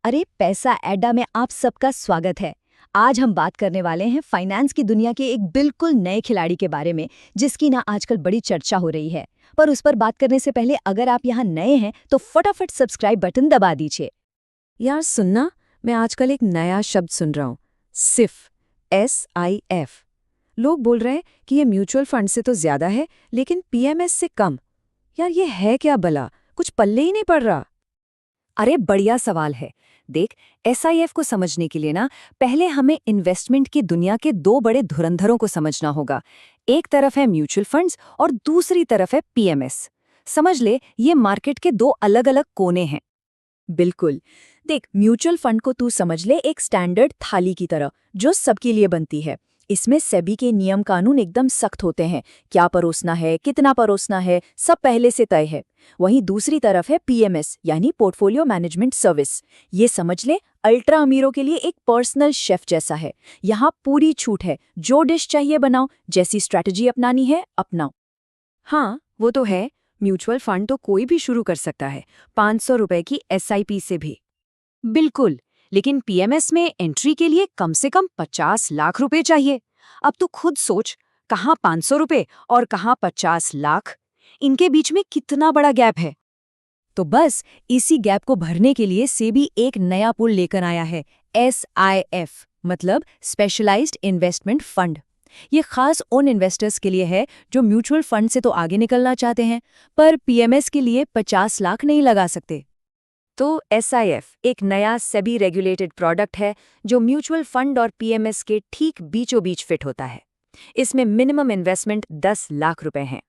अरे पैसा अड्डा में आप सबका स्वागत है। आज हम बात करने वाले हैं फाइनेंस की दुनिया के एक बिल्कुल नए खिलाड़ी के बारे में, जिसकी ना आजकल बड़ी चर्चा हो रही है। पर उस पर बात करने से पहले अगर आप यहाँ नए हैं तो फटाफट सब्सक्राइब बटन दबा दीजिए। यार सुनना, मैं आजकल एक नया शब्द सुन रहा हूँ, सिफ, SIF। लोग बोल रहे हैं कि ये म्यूचुअल फंड से तो ज्यादा है, लेकिन PMS से कम। यार ये है क्या भला? कुछ पल्ले ही नहीं पड़ रहा। अरे बढ़िया सवाल है। देख, SIF को समझने के लिए ना पहले हमें इन्वेस्टमेंट की दुनिया के दो बड़े धुरंधरों को समझना होगा। एक तरफ है म्यूचुअल फंड्स और दूसरी तरफ है PMS। समझ ले, ये मार्केट के दो अलग अलग कोने हैं। बिल्कुल। देख, म्यूचुअल फंड को तू समझ ले एक स्टैंडर्ड थाली की तरह, जो सबके लिए बनती है। इसमें सेबी के नियम कानून एकदम सख्त होते हैं। क्या परोसना है, कितना परोसना है, सब पहले से तय है। वहीं दूसरी तरफ है PMS, यानी पोर्टफोलियो मैनेजमेंट सर्विस। ये समझ ले अल्ट्रा अमीरों के लिए एक पर्सनल शेफ जैसा है। यहाँ पूरी छूट है, जो डिश चाहिए बनाओ, जैसी स्ट्रैटेजी अपनानी है अपनाओ। हाँ, वो तो है। म्यूचुअल फंड तो कोई भी शुरू कर सकता है, 500 रुपए की SIP से भी। बिल्कुल, लेकिन PMS में एंट्री के लिए कम से कम 50 लाख रुपए चाहिए। अब तू खुद सोच, कहाँ 500 रुपए और कहाँ 50 लाख। इनके बीच में कितना बड़ा गैप है। तो बस इसी गैप को भरने के लिए सेबी एक नया पुल लेकर आया है, SIF, मतलब स्पेशलाइज्ड इन्वेस्टमेंट फंड। ये खास उन इन्वेस्टर्स के लिए है जो म्यूचुअल फंड से तो आगे निकलना चाहते हैं, पर PMS के लिए 50 लाख नहीं लगा सकते। तो SIF एक नया सेबी रेगुलेटेड प्रोडक्ट है जो म्यूचुअल फंड और PMS के ठीक बीचों बीच फिट होता है। इसमें मिनिमम इन्वेस्टमेंट 10 लाख रुपए हैं।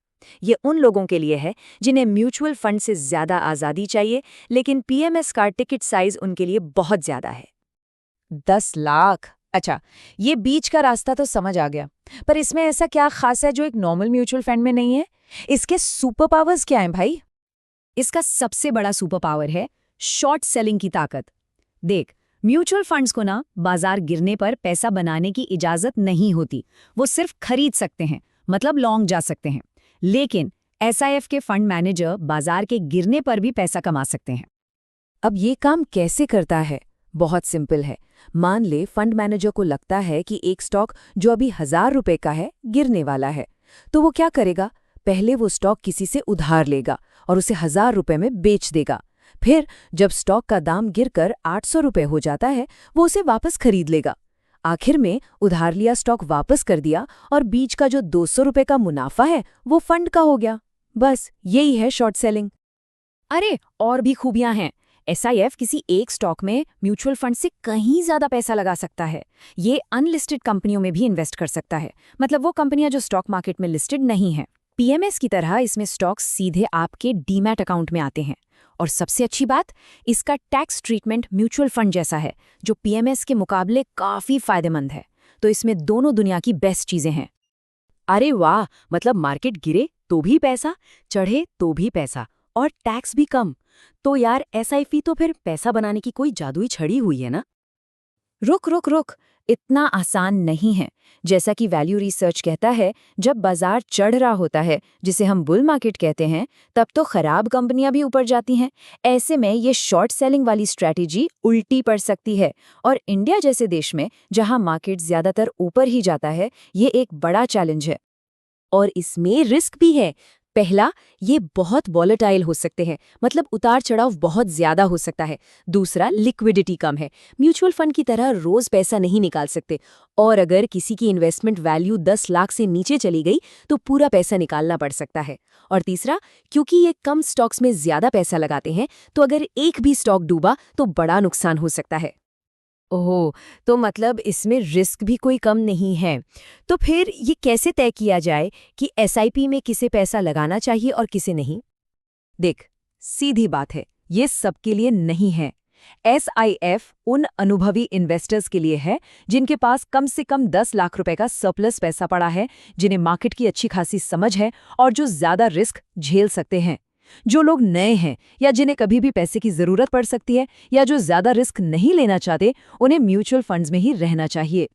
ये उन लोगों के लिए है जिन्हें म्यूचुअल फंड से ज्यादा आज़ादी चाहिए, लेकिन PMS का टिकट साइज उनके लिए बहुत ज्यादा है। 10 लाख? अच्छा, ये बीच का रास्ता तो समझ आ गया। पर इसमें ऐसा क्या खास है जो एक नॉर्मल म्यूचुअल फंड में नहीं है? इसके सुपर पावर्स क्या हैं भाई? इसका सबसे बड़ा सुपर पावर है शॉर्ट सेलिंग की ताकत। देख, म्यूचुअल फंड्स को ना बाजार गिरने पर पैसा बनाने की इजाजत नहीं होती। वो सिर्फ खरीद सकते हैं, मतलब लॉन्ग जा सकते हैं। लेकिन SIF के फंड मैनेजर बाजार के गिरने पर भी पैसा कमा सकते हैं। अब ये काम कैसे करता है? बहुत सिंपल है। मान ले फंड मैनेजर को लगता है कि एक स्टॉक जो अभी 1000 रुपए का है गिरने वाला है, तो वो क्या करेगा? पहले वो स्टॉक किसी से उधार लेगा और उसे 1000 रुपए में बेच देगा। फिर जब स्टॉक का दाम गिरकर 800 रुपए हो जाता है, वो उसे वापस खरीद लेगा। आखिर में उधार लिया स्टॉक वापस कर दिया और बीच का जो 200 रुपए का मुनाफा है वो फंड का हो गया। बस यही है शॉर्ट सेलिंग। अरे और भी खूबियां हैं। SIF किसी एक स्टॉक में म्यूचुअल फंड से कहीं ज्यादा पैसा लगा सकता है। ये अनलिस्टेड कंपनियों में भी इन्वेस्ट कर सकता है, मतलब वो कंपनियां जो स्टॉक मार्केट में लिस्टेड नहीं हैं। PMS की तरह इसमें स्टॉक्स सीधे आपके डीमैट अकाउंट में आते हैं। और सबसे अच्छी बात, इसका टैक्स ट्रीटमेंट म्यूचुअल फंड जैसा है, जो PMS के मुकाबले काफी फायदेमंद है। तो इसमें दोनों दुनिया की बेस्ट चीजें हैं। अरे वाह, मतलब मार्केट गिरे तो भी पैसा, चढ़े तो भी पैसा, और टैक्स भी कम। तो यार SIP तो फिर पैसा बनाने की कोई जादुई छड़ी हुई है ना? रुक रुक रुक, इतना आसान नहीं है। जैसा कि वैल्यू रिसर्च कहता है, जब बाजार चढ़ रहा होता है, जिसे हम बुल मार्केट कहते हैं, तब तो खराब कंपनियां भी ऊपर जाती हैं। ऐसे में ये शॉर्ट सेलिंग वाली स्ट्रैटेजी उल्टी पड़ सकती है। और इंडिया जैसे देश में, जहां मार्केट ज्यादातर ऊपर ही जाता है, ये एक बड़ा चैलेंज है। और इसमें रिस्क भी है। पहला, ये बहुत वॉलेटाइल हो सकते हैं, मतलब उतार चढ़ाव बहुत ज्यादा हो सकता है। दूसरा, लिक्विडिटी कम है, म्यूचुअल फंड की तरह रोज पैसा नहीं निकाल सकते। और अगर किसी की इन्वेस्टमेंट वैल्यू 10 लाख से नीचे चली गई तो पूरा पैसा निकालना पड़ सकता है। और तीसरा, क्योंकि ये कम स्टॉक्स में ज्यादा पैसा लगाते हैं, तो अगर एक भी स्टॉक डूबा तो बड़ा नुकसान हो सकता है। ओह, तो मतलब इसमें रिस्क भी कोई कम नहीं है। तो फिर ये कैसे तय किया जाए कि SIP में किसे पैसा लगाना चाहिए और किसे नहीं? देख, सीधी बात है, ये सबके लिए नहीं है। SIF उन अनुभवी इन्वेस्टर्स के लिए है जिनके पास कम से कम 10 लाख रुपए का सरप्लस पैसा पड़ा है, जिन्हें मार्केट की अच्छी खासी समझ है और जो ज्यादा रिस्क झेल सकते हैं। जो लोग नए हैं या जिन्हें कभी भी पैसे की जरूरत पड़ सकती है, या जो ज्यादा रिस्क नहीं लेना चाहते, उन्हें म्यूचुअल फंड्स में ही रहना चाहिए।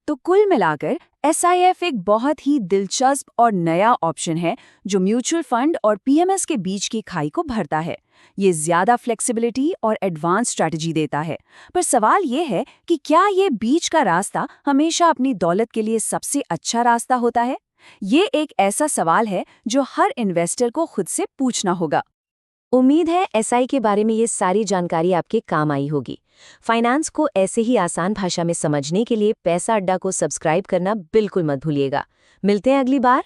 तो कुल मिलाकर SIF एक बहुत ही दिलचस्प और नया ऑप्शन है जो म्यूचुअल फंड और PMS के बीच की खाई को भरता है। ये ज्यादा फ्लेक्सिबिलिटी और एडवांस स्ट्रैटेजी देता है। पर सवाल ये है कि क्या ये बीच का रास्ता हमेशा अपनी दौलत के लिए सबसे अच्छा रास्ता होता है? ये एक ऐसा सवाल है जो हर इन्वेस्टर को खुद से पूछना होगा। उम्मीद है एसआई के बारे में ये सारी जानकारी आपके काम आई होगी। फाइनेंस को ऐसे ही आसान भाषा में समझने के लिए पैसा अड्डा को सब्सक्राइब करना बिल्कुल मत भूलिएगा। मिलते हैं अगली बार।